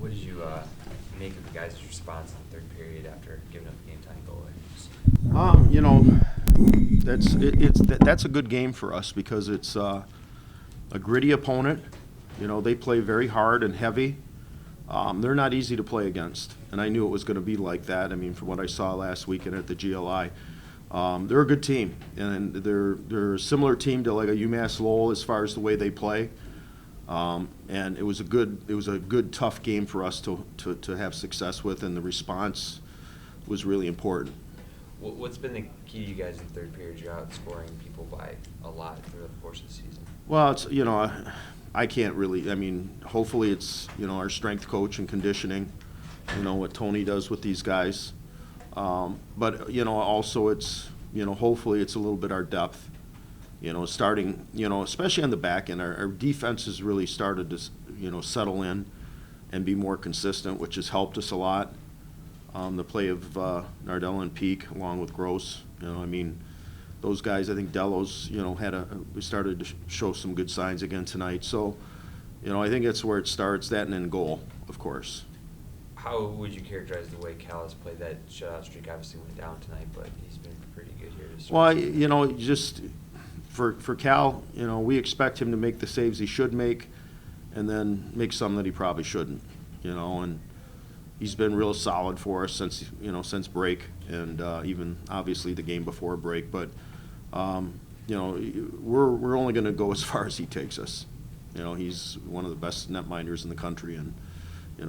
What did you make of the guys' response in the third period after giving up the game-tying goal? That's a good game for us because it's a gritty opponent. They play very hard and heavy. They're not easy to play against, and I knew it was going to be like that. I mean, from what I saw last weekend at the GLI, they're a good team, and they're a similar team to like a UMass Lowell as far as the way they play. And it was a good tough game for us to have success with, and the response was really important. What's been the key to you guys in the third period? You're outscoring people by a lot throughout the course of the season. Well, I can't really. I mean, hopefully it's our strength coach and conditioning. What Tony does with these guys, but also it's hopefully it's a little bit our depth. Starting especially on the back end, our defense has really started to settle in and be more consistent, which has helped us a lot. The play of Nardella and Peak along with Gross, those guys. I think Delos, we started to show some good signs again tonight. So, I think that's where it starts. That and then goal, of course. How would you characterize the way Cal has played? That shutout streak obviously went down tonight, but he's been pretty good here to start. Well, just for Cal, we expect him to make the saves he should make, and then make some that he probably shouldn't. And he's been real solid for us since break, and even obviously the game before break. But we're only going to go as far as he takes us. He's one of the best netminders in the country, and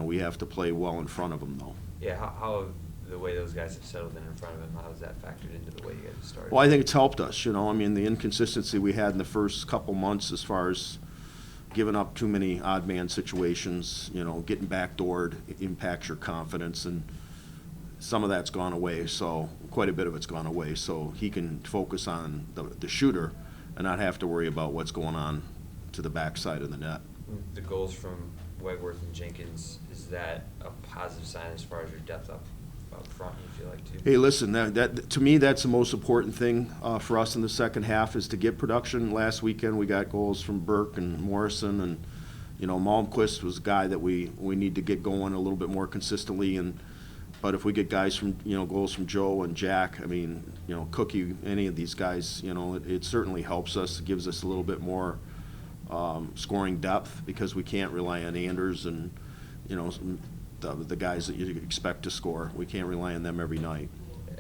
we have to play well in front of him, though. Yeah, how the way those guys have settled in front of him, how has that factored into the way you guys have started? Well, I think it's helped us. The inconsistency we had in the first couple months as far as giving up too many odd man situations, getting backdoored impacts your confidence, and some of that's gone away. So quite a bit of it's gone away. So he can focus on the shooter and not have to worry about what's going on to the backside of the net. The goals from Wegworth and Jenkins, is that a positive sign as far as your depth up front, you feel like, too? Hey, listen, that to me, that's the most important thing for us in the second half is to get production. Last weekend we got goals from Burke and Morrison, and Malmquist was a guy that we need to get going a little bit more consistently. But if we get guys from goals from Joe and Jack, Cookie, any of these guys, it certainly helps us. It gives us a little bit more scoring depth because we can't rely on Anders and the guys that you expect to score. We can't rely on them every night.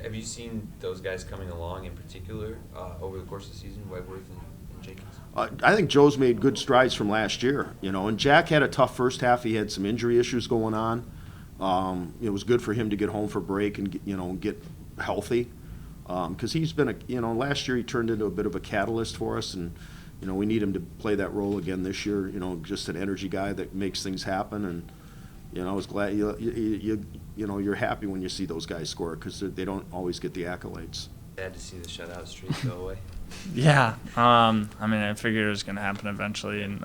Have you seen those guys coming along in particular over the course of the season, Wegworth and Jenkins? I think Joe's made good strides from last year, and Jack had a tough first half. He had some injury issues going on. It was good for him to get home for break and get healthy because he's been last year he turned into a bit of a catalyst for us, and we need him to play that role again this year. Just an energy guy that makes things happen, and I was glad you're happy when you see those guys score because they don't always get the accolades. Sad to see the shutout streak go away. Yeah, I figured it was going to happen eventually, and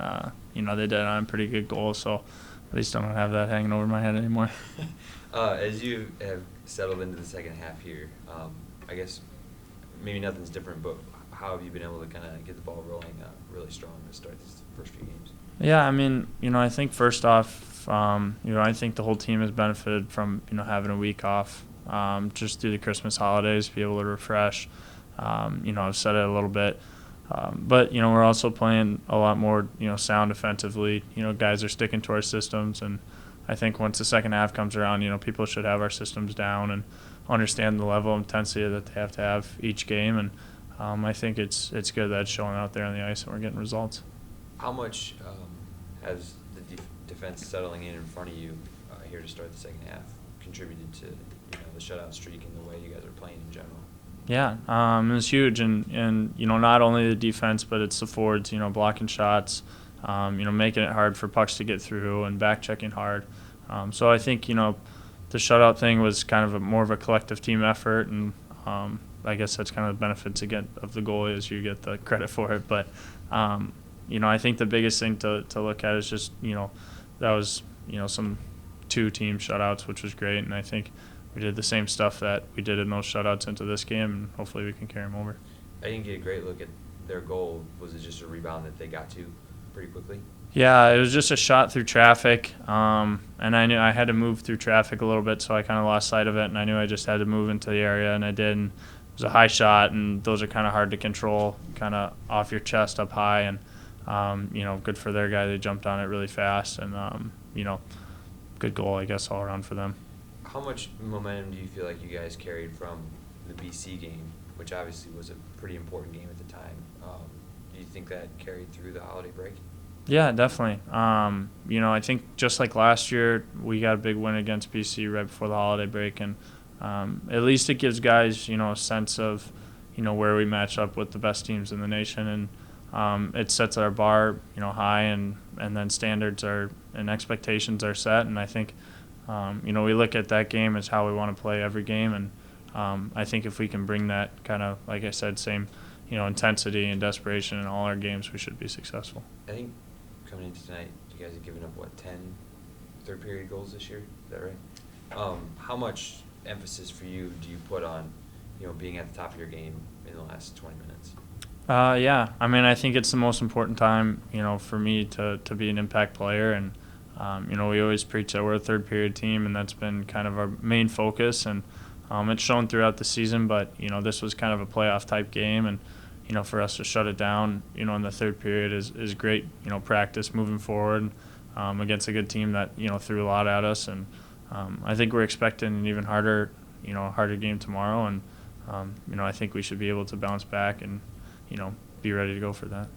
they did on a pretty good goal, so at least I don't have that hanging over my head anymore. As you have settled into the second half here, I guess maybe nothing's different, but how have you been able to kind of get the ball rolling really strong to start these first few games? Yeah, I think first off, I think the whole team has benefited from having a week off, just through the Christmas holidays, be able to refresh. I've said it a little bit, but we're also playing a lot more sound defensively. Guys are sticking to our systems, and I think once the second half comes around, people should have our systems down and understand the level of intensity that they have to have each game, and I think it's good that it's showing out there on the ice and we're getting results. How much has the defense settling in front of you here to start the second half contributed to the shutout streak and the way you guys are playing in general? Yeah, it's huge, and not only the defense, but it's the forwards, blocking shots, making it hard for pucks to get through and back checking hard. So I think the shutout thing was kind of more of a collective team effort, and I guess that's kind of the benefits of the goalie is you get the credit for it. But I think the biggest thing to look at is just that was some 2-team shutouts, which was great, and I think we did the same stuff that we did in those shutouts into this game, and hopefully we can carry them over. I didn't get a great look at their goal. Was it just a rebound that they got to pretty quickly? Yeah, it was just a shot through traffic, and I knew I had to move through traffic a little bit, so I kind of lost sight of it, and I knew I just had to move into the area, and I did. And it was a high shot, and those are kind of hard to control, kind of off your chest up high, and good for their guy. They jumped on it really fast, and good goal, I guess, all around for them. How much momentum do you feel like you guys carried from the BC game, which obviously was a pretty important game at the time? Do you think that carried through the holiday break? Yeah, definitely. I think just like last year, we got a big win against BC right before the holiday break, and at least it gives guys, a sense of, where we match up with the best teams in the nation, and it sets our bar, high, and then standards are and expectations are set, and I think, we look at that game as how we want to play every game, and I think if we can bring that kind of, like I said, same, intensity and desperation in all our games, we should be successful. I think coming into tonight, you guys have given up, 10 third-period goals this year? Is that right? How much emphasis for you do you put on, being at the top of your game in the last 20 minutes? Yeah. I mean, I think it's the most important time, for me to be an impact player. And, we always preach that we're a third-period team, and that's been kind of our main focus. And it's shown throughout the season, but, this was kind of a playoff-type game. And, for us to shut it down, in the third period is great, practice moving forward against a good team that, threw a lot at us. And I think we're expecting an even harder game tomorrow. And, I think we should be able to bounce back and, be ready to go for that.